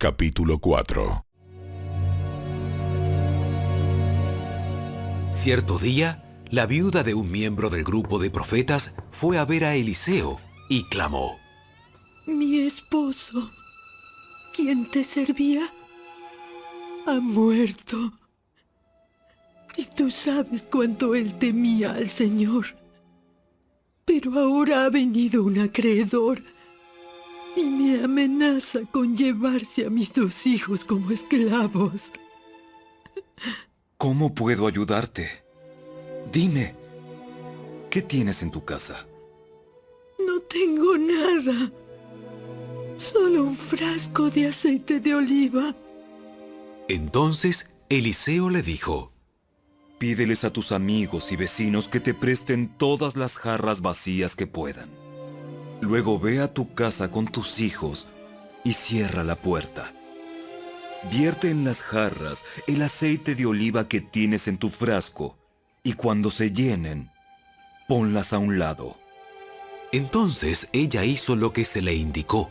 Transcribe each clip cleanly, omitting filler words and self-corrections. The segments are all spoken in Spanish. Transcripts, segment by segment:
Capítulo 4. Cierto día, la viuda de un miembro del grupo de profetas fue a ver a Eliseo y clamó: Mi esposo, quien te servía, ha muerto. Y tú sabes cuánto él temía al Señor. Pero ahora ha venido un acreedor y me amenaza con llevarse a mis 2 hijos como esclavos. ¿Cómo puedo ayudarte? Dime, ¿qué tienes en tu casa? No tengo nada. Solo un frasco de aceite de oliva. Entonces Eliseo le dijo: Pídeles a tus amigos y vecinos que te presten todas las jarras vacías que puedan. Luego ve a tu casa con tus hijos y cierra la puerta. Vierte en las jarras el aceite de oliva que tienes en tu frasco y cuando se llenen, ponlas a un lado. Entonces ella hizo lo que se le indicó.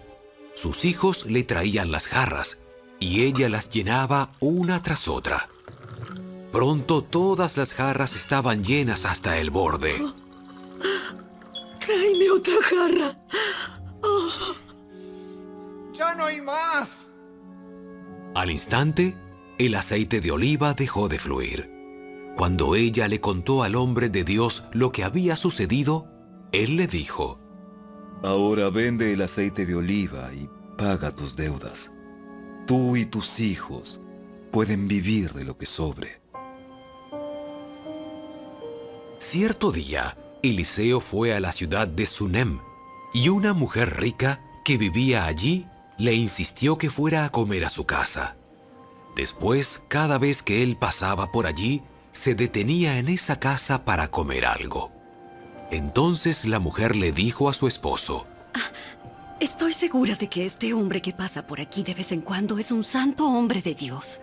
Sus hijos le traían las jarras y ella las llenaba una tras otra. Pronto todas las jarras estaban llenas hasta el borde. Tráeme otra jarra. ¡Ya no hay más! Al instante, el aceite de oliva dejó de fluir. Cuando ella le contó al hombre de Dios lo que había sucedido, él le dijo: Ahora vende el aceite de oliva y paga tus deudas. Tú y tus hijos pueden vivir de lo que sobre. Cierto día, Eliseo fue a la ciudad de Sunem, y una mujer rica que vivía allí le insistió que fuera a comer a su casa. Después, cada vez que él pasaba por allí, se detenía en esa casa para comer algo. Entonces la mujer le dijo a su esposo: Estoy segura de que este hombre que pasa por aquí de vez en cuando es un santo hombre de Dios.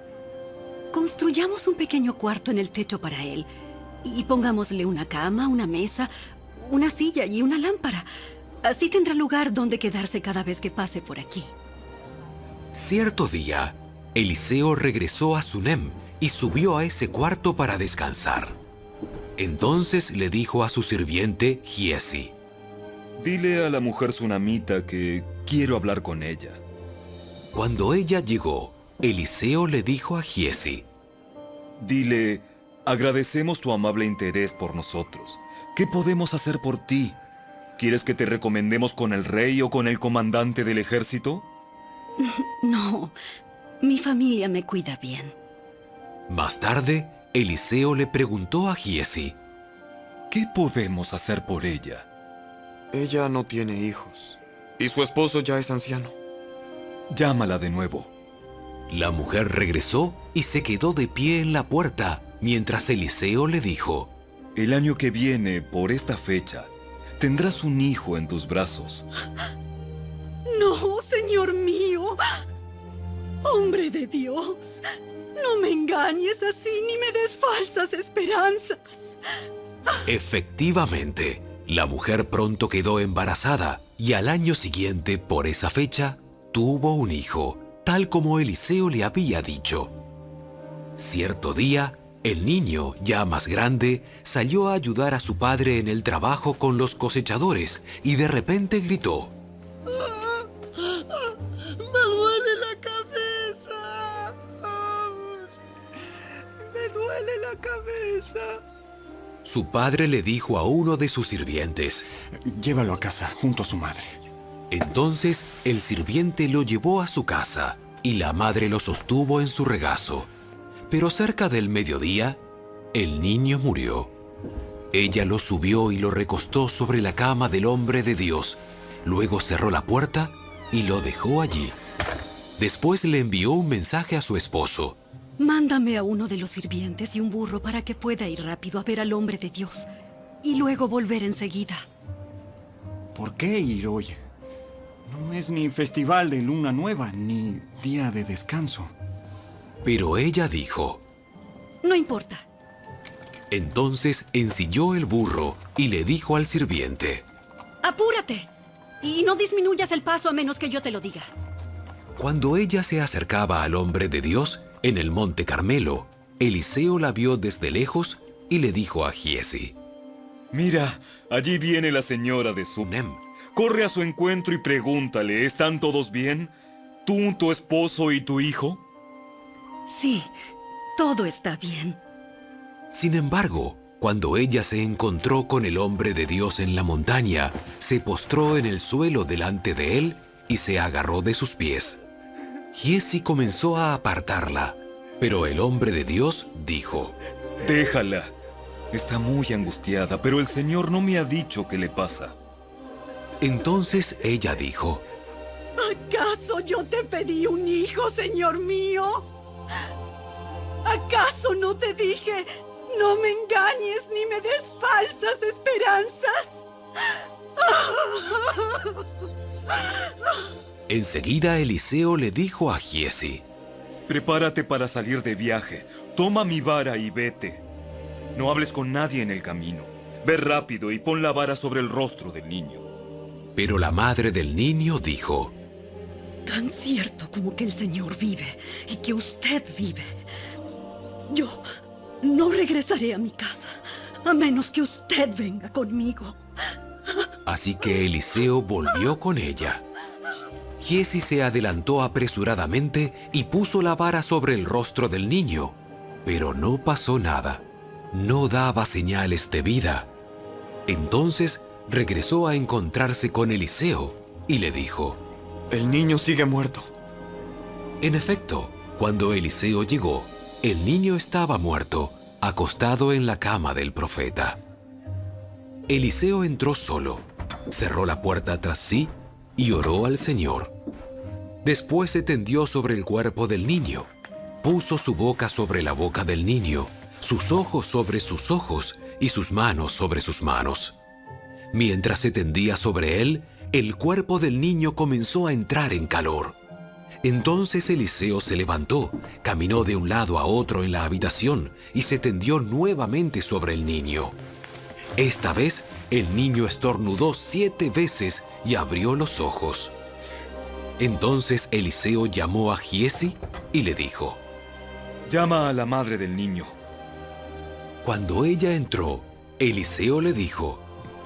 Construyamos un pequeño cuarto en el techo para él y pongámosle una cama, una mesa, una silla y una lámpara. Así tendrá lugar donde quedarse cada vez que pase por aquí. Cierto día, Eliseo regresó a Sunem y subió a ese cuarto para descansar. Entonces le dijo a su sirviente Giesi: Dile a la mujer sunamita que quiero hablar con ella. Cuando ella llegó, Eliseo le dijo a Giesi: Dile, agradecemos tu amable interés por nosotros. ¿Qué podemos hacer por ti? ¿Quieres que te recomendemos con el rey o con el comandante del ejército? No, mi familia me cuida bien. Más tarde, Eliseo le preguntó a Giesi: ¿Qué podemos hacer por ella? Ella no tiene hijos. Y su esposo ya es anciano. Llámala de nuevo. La mujer regresó y se quedó de pie en la puerta, mientras Eliseo le dijo: El año que viene, por esta fecha, tendrás un hijo en tus brazos. No, Señor mío. Hombre de Dios, no me engañes así ni me des falsas esperanzas. Efectivamente, la mujer pronto quedó embarazada y al año siguiente, por esa fecha, tuvo un hijo, tal como Eliseo le había dicho. Cierto día, el niño, ya más grande, salió a ayudar a su padre en el trabajo con los cosechadores y de repente gritó: ¡Me duele la cabeza! ¡Me duele la cabeza! Su padre le dijo a uno de sus sirvientes. Llévalo a casa, junto a su madre. Entonces el sirviente lo llevó a su casa y la madre lo sostuvo en su regazo. Pero cerca del mediodía, el niño murió. Ella lo subió y lo recostó sobre la cama del hombre de Dios. Luego cerró la puerta y lo dejó allí. Después le envió un mensaje a su esposo. Mándame a uno de los sirvientes y un burro para que pueda ir rápido a ver al hombre de Dios y luego volver enseguida. ¿Por qué ir hoy? No es ni festival de luna nueva, ni día de descanso. Pero ella dijo: No importa. Entonces ensilló el burro y le dijo al sirviente: ¡Apúrate! Y no disminuyas el paso a menos que yo te lo diga. Cuando ella se acercaba al hombre de Dios en el monte Carmelo, Eliseo la vio desde lejos y le dijo a Giezi: Mira, allí viene la señora de Sunem. Corre a su encuentro y pregúntale, ¿están todos bien? ¿Tú, tu esposo y tu hijo? Sí, todo está bien. Sin embargo, cuando ella se encontró con el hombre de Dios en la montaña, se postró en el suelo delante de él y se agarró de sus pies. Giezi comenzó a apartarla, pero el hombre de Dios dijo: Déjala. Está muy angustiada, pero el Señor no me ha dicho qué le pasa. Entonces ella dijo: ¿Acaso yo te pedí un hijo, Señor mío? ¿Acaso no te dije, no me engañes ni me des falsas esperanzas? Enseguida Eliseo le dijo a Giezi: Prepárate para salir de viaje. Toma mi vara y vete. No hables con nadie en el camino. Ve rápido y pon la vara sobre el rostro del niño. Pero la madre del niño dijo: Tan cierto como que el Señor vive y que usted vive, yo no regresaré a mi casa, a menos que usted venga conmigo. Así que Eliseo volvió con ella. Giezi se adelantó apresuradamente y puso la vara sobre el rostro del niño, pero no pasó nada. No daba señales de vida. Entonces regresó a encontrarse con Eliseo y le dijo: El niño sigue muerto. En efecto, cuando Eliseo llegó, el niño estaba muerto, acostado en la cama del profeta. Eliseo entró solo, cerró la puerta tras sí y oró al Señor. Después se tendió sobre el cuerpo del niño, puso su boca sobre la boca del niño, sus ojos sobre sus ojos y sus manos sobre sus manos. Mientras se tendía sobre él, el cuerpo del niño comenzó a entrar en calor. Entonces Eliseo se levantó, caminó de un lado a otro en la habitación y se tendió nuevamente sobre el niño. Esta vez, el niño estornudó 7 veces y abrió los ojos. Entonces Eliseo llamó a Giezi y le dijo: Llama a la madre del niño. Cuando ella entró, Eliseo le dijo: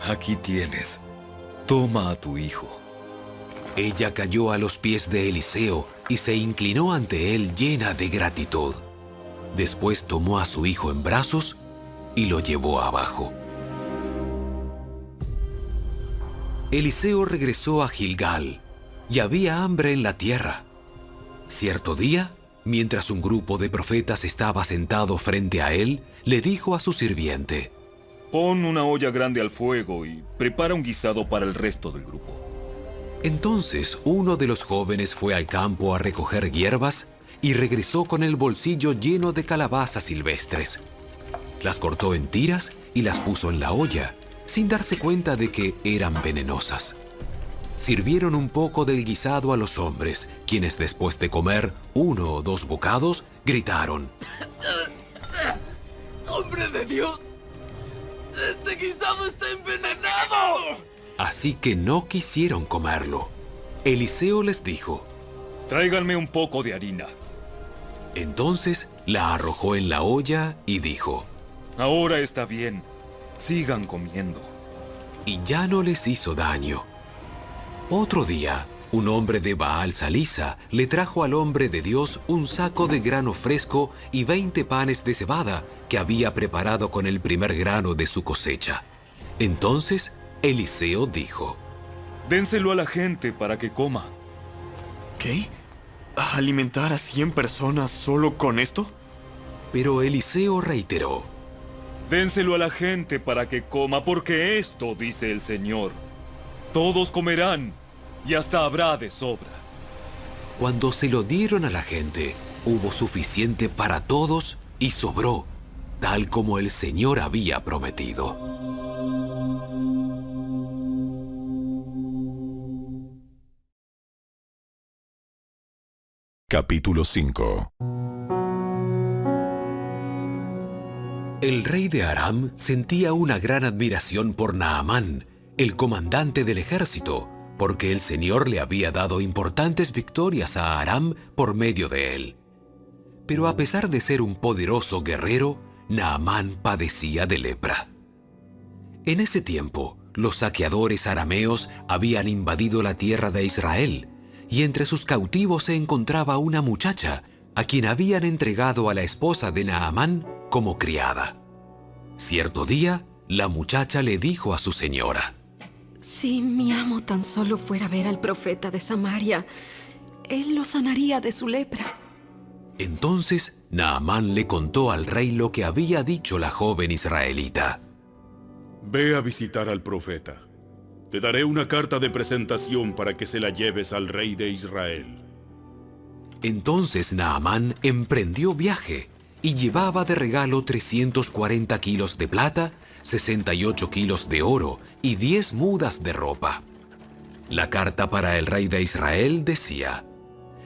Aquí tienes. Toma a tu hijo. Ella cayó a los pies de Eliseo y se inclinó ante él llena de gratitud. Después tomó a su hijo en brazos y lo llevó abajo. Eliseo regresó a Gilgal y había hambre en la tierra. Cierto día, mientras un grupo de profetas estaba sentado frente a él, le dijo a su sirviente: Pon una olla grande al fuego y prepara un guisado para el resto del grupo. Entonces uno de los jóvenes fue al campo a recoger hierbas y regresó con el bolsillo lleno de calabazas silvestres. Las cortó en tiras y las puso en la olla, sin darse cuenta de que eran venenosas. Sirvieron un poco del guisado a los hombres, quienes después de comer 1 o 2 bocados, gritaron: ¡Hombre de Dios! ¡Este guisado está envenenado! Así que no quisieron comerlo. Eliseo les dijo: Tráiganme un poco de harina. Entonces la arrojó en la olla y dijo: Ahora está bien. Sigan comiendo. Y ya no les hizo daño. Otro día, un hombre de Baal Salisa le trajo al hombre de Dios un saco de grano fresco y 20 panes de cebada que había preparado con el primer grano de su cosecha. Entonces Eliseo dijo: Dénselo a la gente para que coma. ¿Qué? ¿Alimentar a 100 personas solo con esto? Pero Eliseo reiteró: Dénselo a la gente para que coma, porque esto dice el Señor: todos comerán y hasta habrá de sobra. Cuando se lo dieron a la gente, hubo suficiente para todos y sobró, tal como el Señor había prometido. Capítulo 5. El rey de Aram sentía una gran admiración por Naamán, el comandante del ejército, porque el Señor le había dado importantes victorias a Aram por medio de él. Pero a pesar de ser un poderoso guerrero, Naamán padecía de lepra. En ese tiempo, los saqueadores arameos habían invadido la tierra de Israel, y entre sus cautivos se encontraba una muchacha, a quien habían entregado a la esposa de Naamán como criada. Cierto día, la muchacha le dijo a su señora: Si mi amo tan solo fuera a ver al profeta de Samaria, él lo sanaría de su lepra. Entonces Naamán le contó al rey lo que había dicho la joven israelita. Ve a visitar al profeta. Te daré una carta de presentación para que se la lleves al rey de Israel. Entonces Naamán emprendió viaje y llevaba de regalo 340 kilos de plata, 68 kilos de oro y 10 mudas de ropa. La carta para el rey de Israel decía: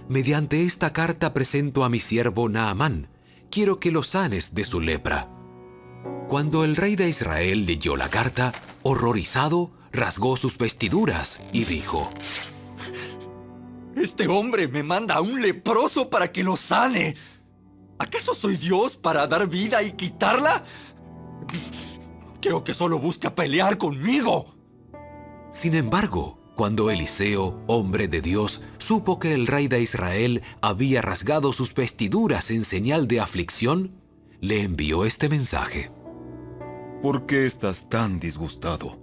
mediante esta carta presento a mi siervo Naamán, quiero que lo sanes de su lepra. Cuando el rey de Israel leyó la carta, horrorizado, rasgó sus vestiduras y dijo: Este hombre me manda a un leproso para que lo sane. ¿Acaso soy Dios para dar vida y quitarla? Creo que solo busca pelear conmigo. Sin embargo, cuando Eliseo, hombre de Dios, supo que el rey de Israel había rasgado sus vestiduras en señal de aflicción, le envió este mensaje: ¿Por qué estás tan disgustado?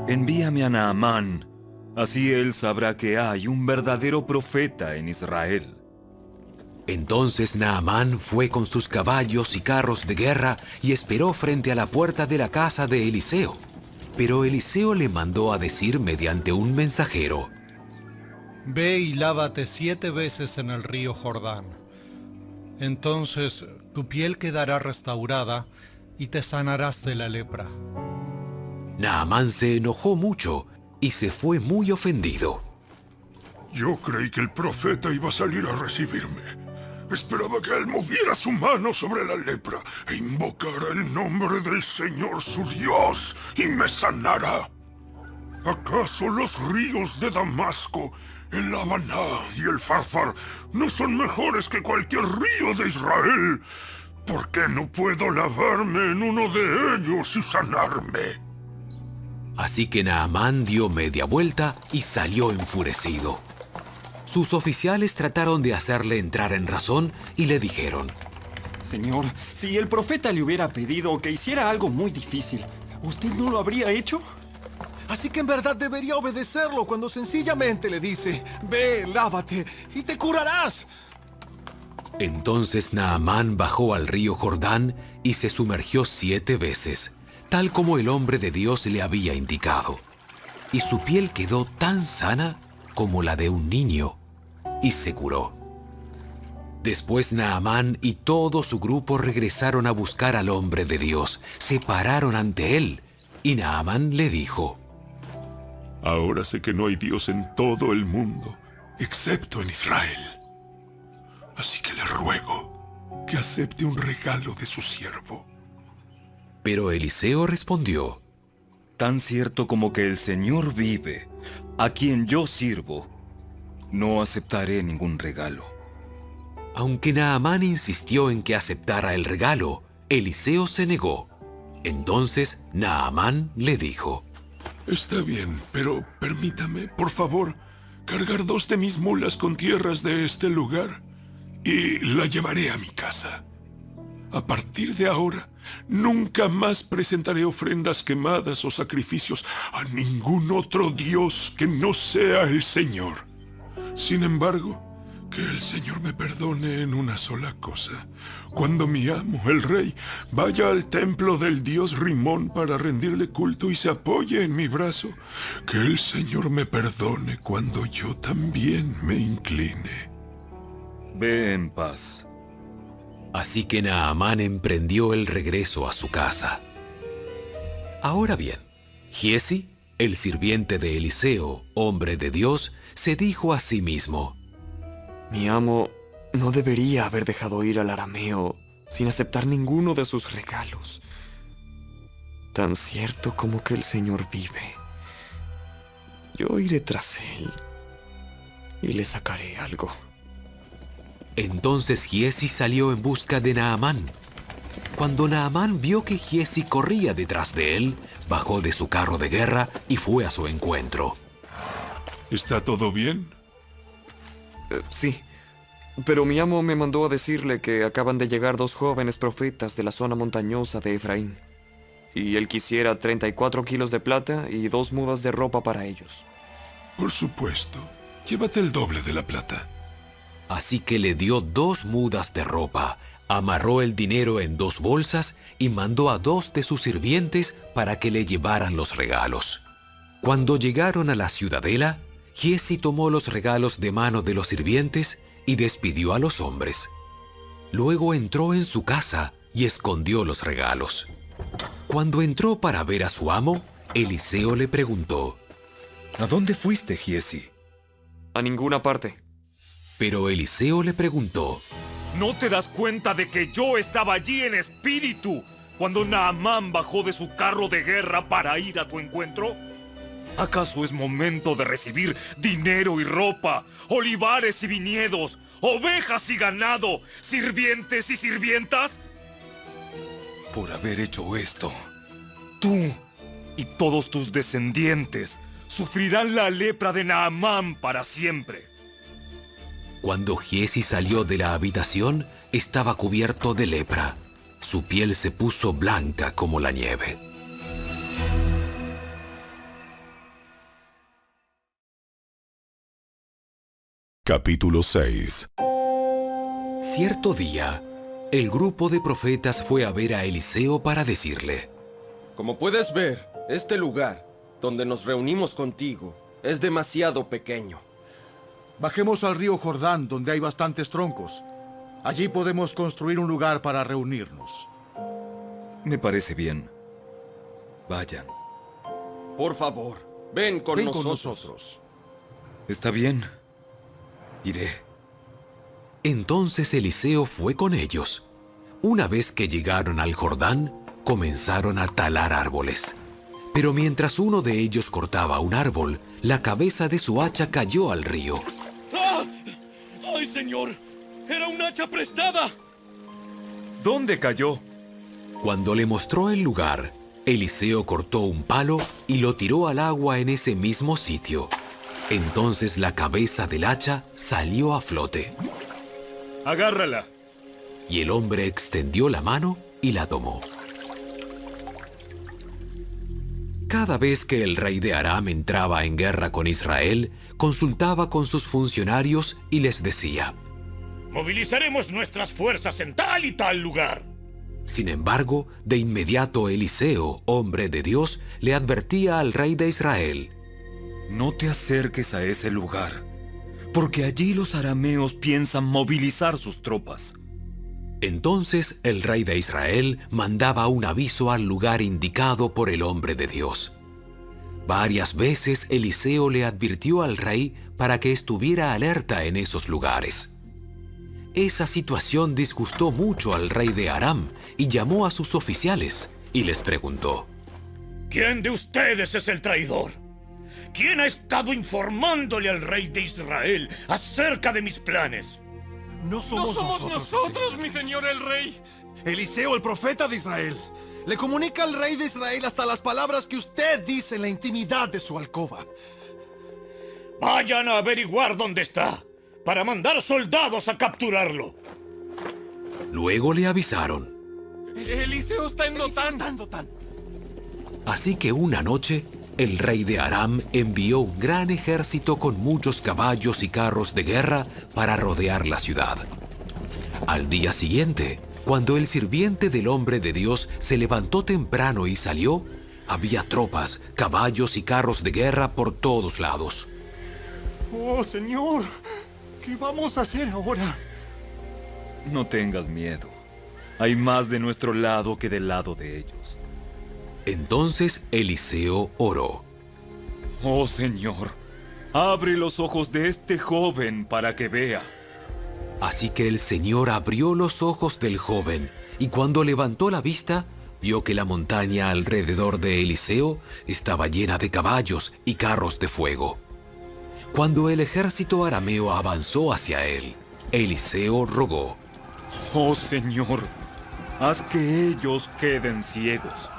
Envíame a Naamán, así él sabrá que hay un verdadero profeta en Israel. Entonces Naamán fue con sus caballos y carros de guerra y esperó frente a la puerta de la casa de Eliseo. Pero Eliseo le mandó a decir mediante un mensajero: Ve y lávate 7 veces en el río Jordán. Entonces tu piel quedará restaurada y te sanarás de la lepra. Naamán se enojó mucho y se fue muy ofendido. Yo creí que el profeta iba a salir a recibirme. Esperaba que él moviera su mano sobre la lepra e invocara el nombre del Señor su Dios y me sanara. ¿Acaso los ríos de Damasco, el Habaná y el Farfar no son mejores que cualquier río de Israel? ¿Por qué no puedo lavarme en uno de ellos y sanarme? Así que Naamán dio media vuelta y salió enfurecido. Sus oficiales trataron de hacerle entrar en razón y le dijeron: Señor, si el profeta le hubiera pedido que hiciera algo muy difícil, ¿usted no lo habría hecho? Así que en verdad debería obedecerlo cuando sencillamente le dice: ve, lávate y te curarás. Entonces Naamán bajó al río Jordán y se sumergió 7 veces, tal como el hombre de Dios le había indicado. Y su piel quedó tan sana como la de un niño, y se curó. Después Naamán y todo su grupo regresaron a buscar al hombre de Dios. Se pararon ante él, y Naamán le dijo: Ahora sé que no hay Dios en todo el mundo, excepto en Israel. Así que le ruego que acepte un regalo de su siervo. Pero Eliseo respondió: Tan cierto como que el Señor vive, a quien yo sirvo, no aceptaré ningún regalo. Aunque Naamán insistió en que aceptara el regalo, Eliseo se negó. Entonces Naamán le dijo: Está bien, pero permítame, por favor, cargar 2 de mis mulas con tierras de este lugar y la llevaré a mi casa. A partir de ahora, nunca más presentaré ofrendas quemadas o sacrificios a ningún otro Dios que no sea el Señor. Sin embargo, que el Señor me perdone en una sola cosa. Cuando mi amo, el rey, vaya al templo del dios Rimón para rendirle culto y se apoye en mi brazo, que el Señor me perdone cuando yo también me incline. Ve en paz. Así que Naamán emprendió el regreso a su casa. Ahora bien, Giesi, el sirviente de Eliseo, hombre de Dios, se dijo a sí mismo: Mi amo no debería haber dejado ir al arameo sin aceptar ninguno de sus regalos. Tan cierto como que el Señor vive, Yo iré tras él y le sacaré algo. Entonces Giezi salió en busca de Naamán. Cuando Naamán vio que Giezi corría detrás de él, bajó de su carro de guerra y fue a su encuentro. ¿Está todo bien? Sí, pero mi amo me mandó a decirle que acaban de llegar 2 jóvenes profetas de la zona montañosa de Efraín. Y él quisiera 34 kilos de plata y 2 mudas de ropa para ellos. Por supuesto. Llévate el doble de la plata. Así que le dio 2 mudas de ropa, amarró el dinero en 2 bolsas y mandó a 2 de sus sirvientes para que le llevaran los regalos. Cuando llegaron a la ciudadela, Giezi tomó los regalos de mano de los sirvientes y despidió a los hombres. Luego entró en su casa y escondió los regalos. Cuando entró para ver a su amo, Eliseo le preguntó: ¿A dónde fuiste, Giezi? A ninguna parte. Pero Eliseo le preguntó: ¿No te das cuenta de que yo estaba allí en espíritu cuando Naamán bajó de su carro de guerra para ir a tu encuentro? ¿Acaso es momento de recibir dinero y ropa, olivares y viñedos, ovejas y ganado, sirvientes y sirvientas? Por haber hecho esto, tú y todos tus descendientes sufrirán la lepra de Naamán para siempre. Cuando Giezi salió de la habitación, estaba cubierto de lepra. Su piel se puso blanca como la nieve. Capítulo 6. Cierto día, el grupo de profetas fue a ver a Eliseo para decirle: Como puedes ver, este lugar, donde nos reunimos contigo, es demasiado pequeño. Bajemos al río Jordán, donde hay bastantes troncos. Allí podemos construir un lugar para reunirnos. Me parece bien. Vayan. Por favor, ven con nosotros. Con nosotros. Está bien. Iré. Entonces Eliseo fue con ellos. Una vez que llegaron al Jordán, comenzaron a talar árboles. Pero mientras uno de ellos cortaba un árbol, la cabeza de su hacha cayó al río. ¡Ah! ¡Ay, señor! ¡Era un hacha prestada! ¿Dónde cayó? Cuando le mostró el lugar, Eliseo cortó un palo y lo tiró al agua en ese mismo sitio. Entonces la cabeza del hacha salió a flote. ¡Agárrala! Y el hombre extendió la mano y la tomó. Cada vez que el rey de Aram entraba en guerra con Israel, consultaba con sus funcionarios y les decía: Movilizaremos nuestras fuerzas en tal y tal lugar. Sin embargo, de inmediato Eliseo, hombre de Dios, le advertía al rey de Israel: No te acerques a ese lugar, porque allí los arameos piensan movilizar sus tropas. Entonces el rey de Israel mandaba un aviso al lugar indicado por el hombre de Dios. Varias veces Eliseo le advirtió al rey para que estuviera alerta en esos lugares. Esa situación disgustó mucho al rey de Aram y llamó a sus oficiales y les preguntó: ¿Quién de ustedes es el traidor? ¿Quién ha estado informándole al rey de Israel acerca de mis planes? No somos nosotros, mi señor el rey. Eliseo, el profeta de Israel, le comunica al rey de Israel hasta las palabras que usted dice en la intimidad de su alcoba. Vayan a averiguar dónde está, para mandar soldados a capturarlo. Luego le avisaron. Eliseo está en Dotán. Así que una noche, el rey de Aram envió un gran ejército con muchos caballos y carros de guerra para rodear la ciudad. Al día siguiente, cuando el sirviente del hombre de Dios se levantó temprano y salió, había tropas, caballos y carros de guerra por todos lados. Oh, señor, ¿qué vamos a hacer ahora? No tengas miedo. Hay más de nuestro lado que del lado de ellos. Entonces Eliseo oró: Oh Señor, abre los ojos de este joven para que vea. Así que el Señor abrió los ojos del joven, y cuando levantó la vista, vio que la montaña alrededor de Eliseo estaba llena de caballos y carros de fuego. Cuando el ejército arameo avanzó hacia él, Eliseo rogó: Oh Señor, haz que ellos queden ciegos.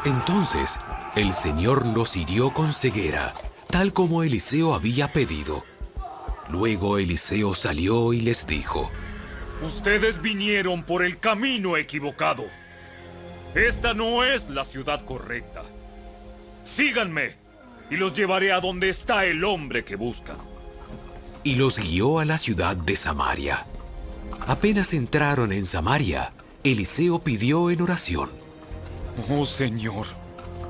Entonces el Señor los hirió con ceguera, tal como Eliseo había pedido. Luego Eliseo salió y les dijo: Ustedes vinieron por el camino equivocado. Esta no es la ciudad correcta. Síganme y los llevaré a donde está el hombre que buscan. Y los guió a la ciudad de Samaria. Apenas entraron en Samaria, Eliseo pidió en oración: Oh Señor,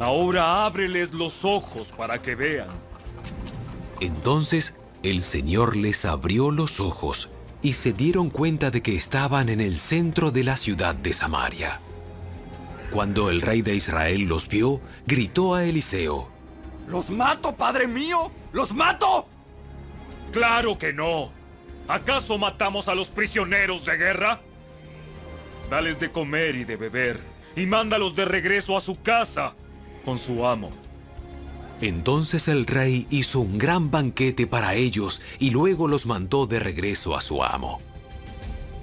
ahora ábreles los ojos para que vean. Entonces el Señor les abrió los ojos y se dieron cuenta de que estaban en el centro de la ciudad de Samaria. Cuando el rey de Israel los vio, gritó a Eliseo: ¡Los mato, padre mío! ¡Los mato! ¡Claro que no! ¿Acaso matamos a los prisioneros de guerra? Dales de comer y de beber, y mándalos de regreso a su casa con su amo. Entonces el rey hizo un gran banquete para ellos y luego los mandó de regreso a su amo.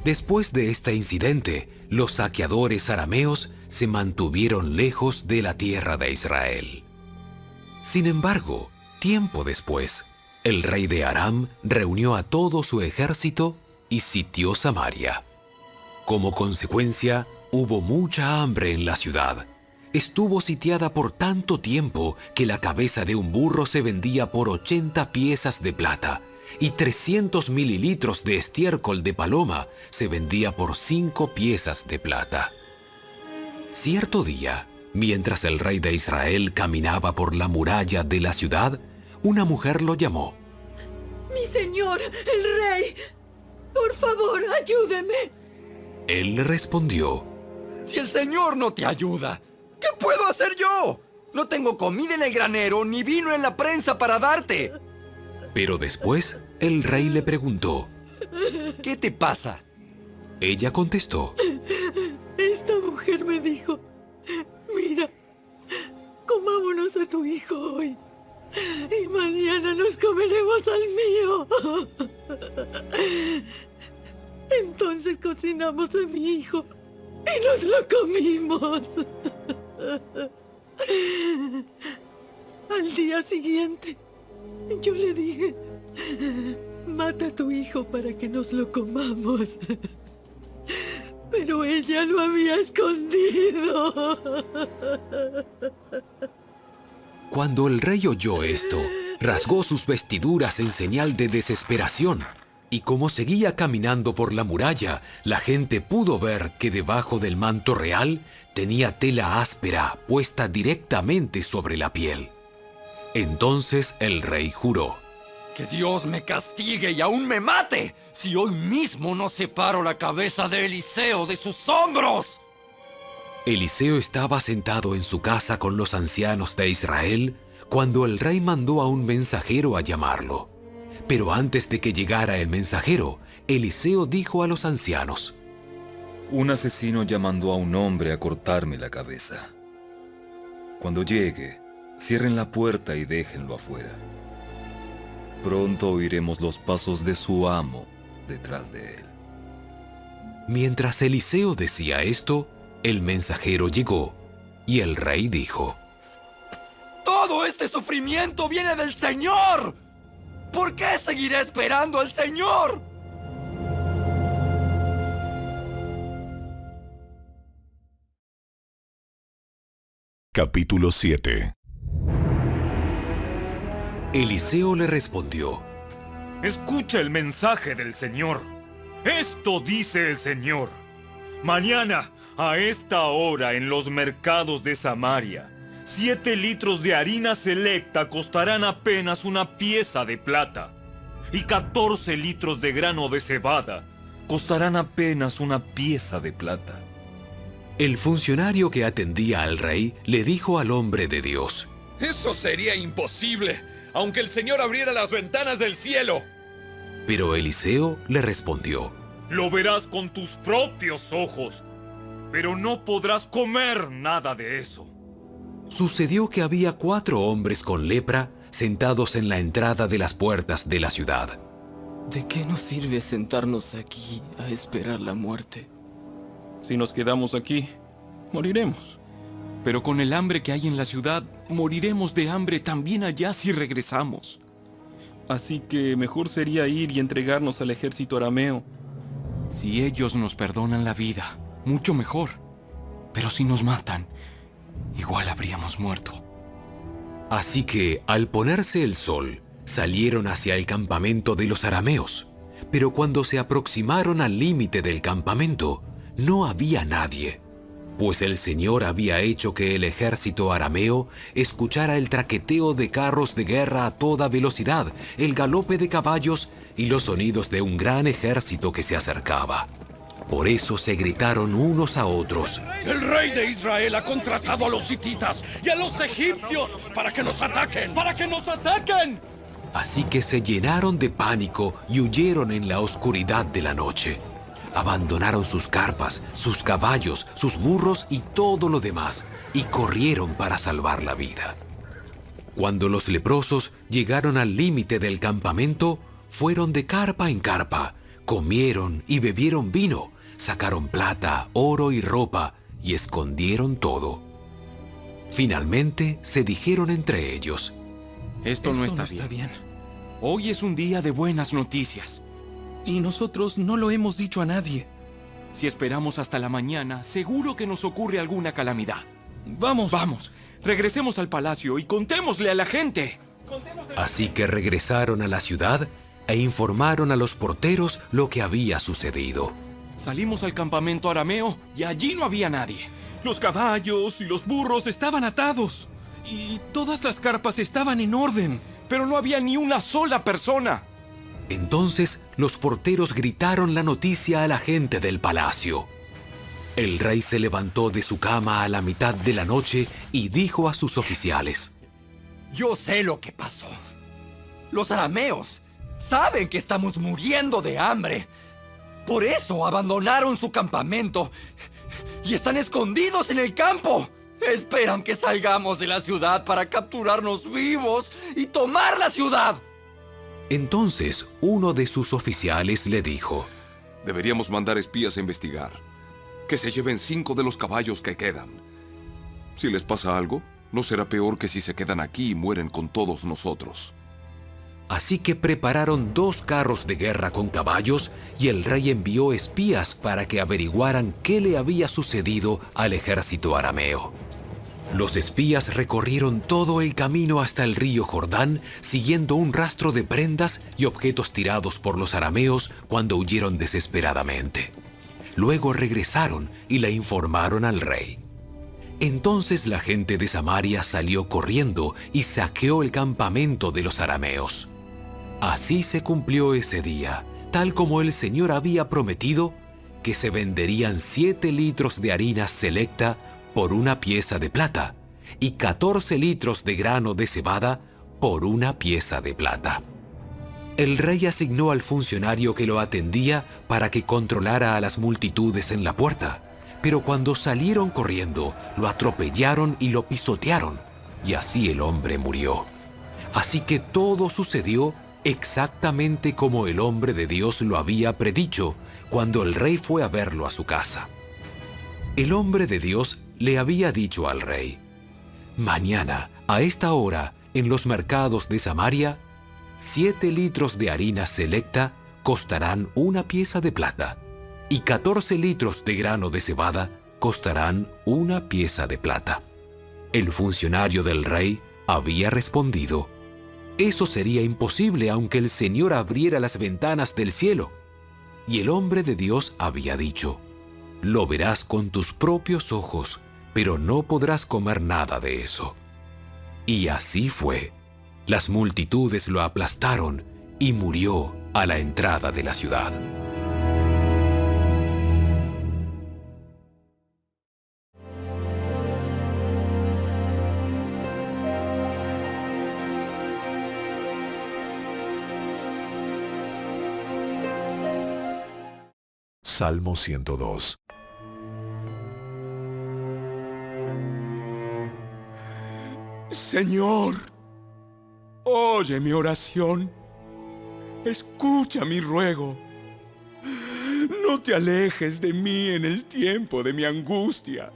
Después de este incidente, los saqueadores arameos se mantuvieron lejos de la tierra de Israel. Sin embargo, tiempo después, el rey de Aram reunió a todo su ejército y sitió Samaria. Como consecuencia, hubo mucha hambre en la ciudad. Estuvo sitiada por tanto tiempo que la cabeza de un burro se vendía por 80 piezas de plata y 300 mililitros de estiércol de paloma se vendía por 5 piezas de plata. Cierto día, mientras el rey de Israel caminaba por la muralla de la ciudad, una mujer lo llamó. Mi señor, el rey, por favor, ayúdeme. Él le respondió: Si el Señor no te ayuda, ¿qué puedo hacer yo? No tengo comida en el granero ni vino en la prensa para darte. Pero después, el rey le preguntó: ¿Qué te pasa? Ella contestó: Esta mujer me dijo: Mira, comámonos a tu hijo hoy y mañana nos comeremos al mío. Entonces cocinamos a mi hijo y nos lo comimos. Al día siguiente, yo le dije: mata a tu hijo para que nos lo comamos. Pero ella lo había escondido. Cuando el rey oyó esto, rasgó sus vestiduras en señal de desesperación. Y como seguía caminando por la muralla, la gente pudo ver que debajo del manto real tenía tela áspera puesta directamente sobre la piel. Entonces el rey juró: Que Dios me castigue y aún me mate, si hoy mismo no separo la cabeza de Eliseo de sus hombros. Eliseo estaba sentado en su casa con los ancianos de Israel cuando el rey mandó a un mensajero a llamarlo. Pero antes de que llegara el mensajero, Eliseo dijo a los ancianos: Un asesino ya mandó a un hombre a cortarme la cabeza. Cuando llegue, cierren la puerta y déjenlo afuera. Pronto oiremos los pasos de su amo detrás de él. Mientras Eliseo decía esto, el mensajero llegó y el rey dijo: Todo este sufrimiento viene del Señor. ¿Por qué seguiré esperando al Señor? Capítulo 7. Eliseo le respondió: Escucha el mensaje del Señor. Esto dice el Señor: Mañana, a esta hora, en los mercados de Samaria, 7 litros de harina selecta costarán apenas una pieza de plata, y 14 litros de grano de cebada costarán apenas una pieza de plata. El funcionario que atendía al rey le dijo al hombre de Dios: Eso sería imposible, aunque el Señor abriera las ventanas del cielo. Pero Eliseo le respondió: Lo verás con tus propios ojos, pero no podrás comer nada de eso. Sucedió que había 4 hombres con lepra sentados en la entrada de las puertas de la ciudad. ¿De qué nos sirve sentarnos aquí a esperar la muerte? Si nos quedamos aquí, moriremos. Pero con el hambre que hay en la ciudad, moriremos de hambre también allá si regresamos. Así que mejor sería ir y entregarnos al ejército arameo. Si ellos nos perdonan la vida, mucho mejor. Pero si nos matan, igual habríamos muerto. Así que, al ponerse el sol, salieron hacia el campamento de los arameos. Pero cuando se aproximaron al límite del campamento, no había nadie, pues el Señor había hecho que el ejército arameo escuchara el traqueteo de carros de guerra a toda velocidad, el galope de caballos y los sonidos de un gran ejército que se acercaba. Por eso se gritaron unos a otros: El rey de Israel ha contratado a los hititas y a los egipcios para que nos ataquen. ¡Para que nos ataquen! Así que se llenaron de pánico y huyeron en la oscuridad de la noche. Abandonaron sus carpas, sus caballos, sus burros y todo lo demás, y corrieron para salvar la vida. Cuando los leprosos llegaron al límite del campamento, fueron de carpa en carpa, comieron y bebieron vino, sacaron plata, oro y ropa, y escondieron todo. Finalmente se dijeron entre ellos: Esto no está bien. Hoy es un día de buenas noticias. Y nosotros no lo hemos dicho a nadie. Si esperamos hasta la mañana, seguro que nos ocurre alguna calamidad. Vamos, regresemos al palacio y contémosle a la gente. Así que regresaron a la ciudad e informaron a los porteros lo que había sucedido. Salimos al campamento arameo y allí no había nadie. Los caballos y los burros estaban atados. Y todas las carpas estaban en orden, pero no había ni una sola persona. Entonces los porteros gritaron la noticia a la gente del palacio. El rey se levantó de su cama a la mitad de la noche y dijo a sus oficiales: Yo sé lo que pasó. Los arameos saben que estamos muriendo de hambre. Por eso abandonaron su campamento y están escondidos en el campo. Esperan que salgamos de la ciudad para capturarnos vivos y tomar la ciudad. Entonces uno de sus oficiales le dijo: Deberíamos mandar espías a investigar. Que se lleven 5 de los caballos que quedan. Si les pasa algo, no será peor que si se quedan aquí y mueren con todos nosotros. Así que prepararon 2 carros de guerra con caballos y el rey envió espías para que averiguaran qué le había sucedido al ejército arameo. Los espías recorrieron todo el camino hasta el río Jordán, siguiendo un rastro de prendas y objetos tirados por los arameos cuando huyeron desesperadamente. Luego regresaron y le informaron al rey. Entonces la gente de Samaria salió corriendo y saqueó el campamento de los arameos. Así se cumplió ese día, tal como el Señor había prometido, que se venderían 7 litros de harina selecta por una pieza de plata y 14 litros de grano de cebada por una pieza de plata. El rey asignó al funcionario que lo atendía para que controlara a las multitudes en la puerta, pero cuando salieron corriendo, lo atropellaron y lo pisotearon, y así el hombre murió. Así que todo sucedió exactamente como el hombre de Dios lo había predicho cuando el rey fue a verlo a su casa. El hombre de Dios le había dicho al rey: Mañana, a esta hora, en los mercados de Samaria, 7 litros de harina selecta costarán una pieza de plata, y 14 litros de grano de cebada costarán una pieza de plata. El funcionario del rey había respondido: Eso sería imposible aunque el Señor abriera las ventanas del cielo. Y el hombre de Dios había dicho: Lo verás con tus propios ojos, pero no podrás comer nada de eso. Y así fue. Las multitudes lo aplastaron y murió a la entrada de la ciudad. Salmo 102. Señor, oye mi oración. Escucha mi ruego. No te alejes de mí en el tiempo de mi angustia.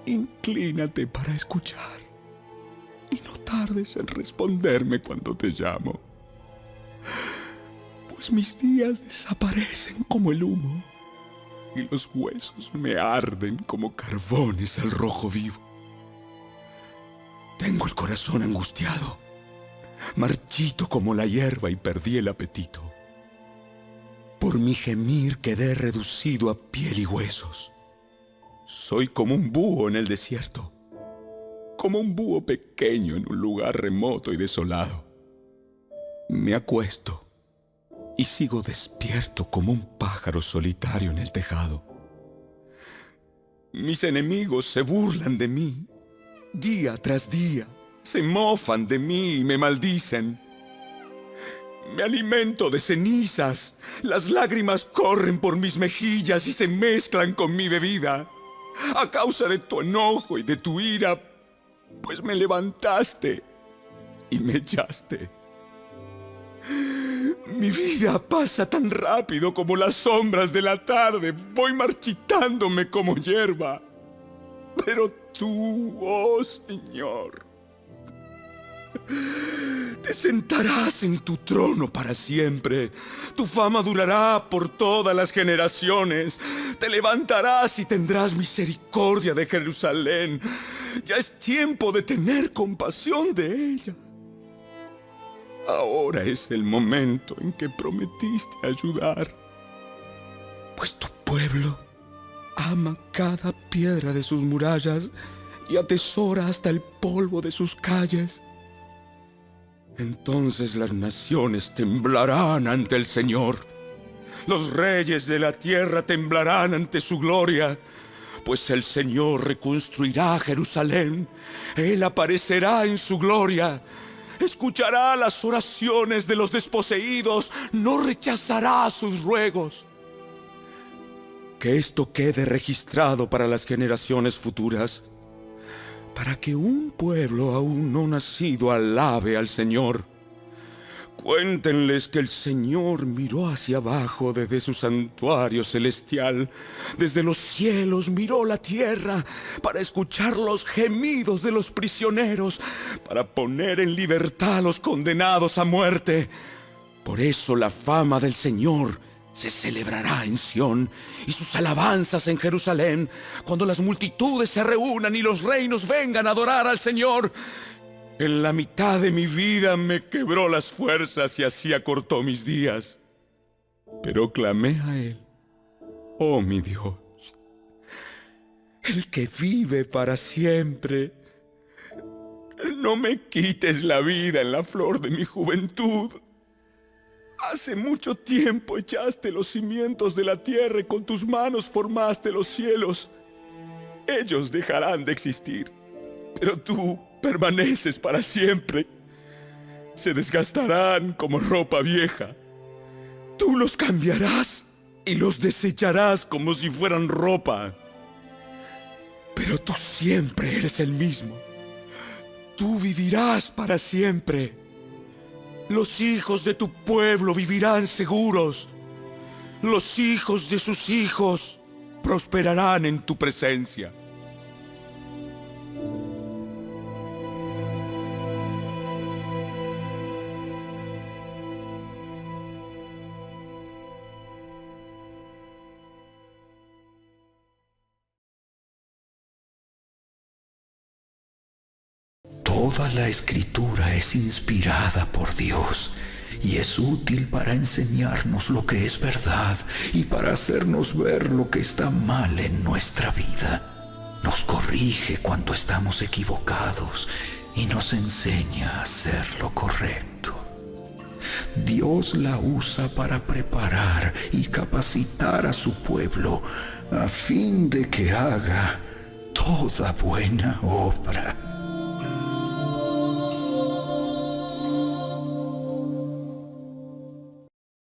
Inclínate para escuchar y no tardes en responderme cuando te llamo. Pues mis días desaparecen como el humo y los huesos me arden como carbones al rojo vivo. Tengo el corazón angustiado, marchito como la hierba y perdí el apetito. Por mi gemir quedé reducido a piel y huesos. Soy como un búho en el desierto, como un búho pequeño en un lugar remoto y desolado. Me acuesto y sigo despierto como un pájaro solitario en el tejado. Mis enemigos se burlan de mí, día tras día, se mofan de mí y me maldicen. Me alimento de cenizas, las lágrimas corren por mis mejillas y se mezclan con mi bebida. A causa de tu enojo y de tu ira, pues me levantaste y me echaste. Mi vida pasa tan rápido como las sombras de la tarde, voy marchitándome como hierba. Pero tú, oh Señor, te sentarás en tu trono para siempre. Tu fama durará por todas las generaciones. Te levantarás y tendrás misericordia de Jerusalén. Ya es tiempo de tener compasión de ella. Ahora es el momento en que prometiste ayudar. Pues tu pueblo ama cada piedra de sus murallas y atesora hasta el polvo de sus calles. Entonces las naciones temblarán ante el Señor. Los reyes de la tierra temblarán ante su gloria, pues el Señor reconstruirá Jerusalén. Él aparecerá en su gloria. Escuchará las oraciones de los desposeídos, no rechazará sus ruegos. Que esto quede registrado para las generaciones futuras, para que un pueblo aún no nacido alabe al Señor. Cuéntenles que el Señor miró hacia abajo desde su santuario celestial. Desde los cielos miró la tierra para escuchar los gemidos de los prisioneros, para poner en libertad a los condenados a muerte. Por eso la fama del Señor se celebrará en Sión y sus alabanzas en Jerusalén, cuando las multitudes se reúnan y los reinos vengan a adorar al Señor. En la mitad de mi vida me quebró las fuerzas y así acortó mis días. Pero clamé a Él, oh mi Dios, el que vive para siempre. No me quites la vida en la flor de mi juventud. Hace mucho tiempo echaste los cimientos de la tierra y con tus manos formaste los cielos. Ellos dejarán de existir, pero tú permaneces para siempre. Se desgastarán como ropa vieja. Tú los cambiarás y los desecharás como si fueran ropa. Pero tú siempre eres el mismo. Tú vivirás para siempre. Los hijos de tu pueblo vivirán seguros. Los hijos de sus hijos prosperarán en tu presencia. Toda la escritura es inspirada por Dios y es útil para enseñarnos lo que es verdad y para hacernos ver lo que está mal en nuestra vida. Nos corrige cuando estamos equivocados y nos enseña a hacer lo correcto. Dios la usa para preparar y capacitar a su pueblo a fin de que haga toda buena obra.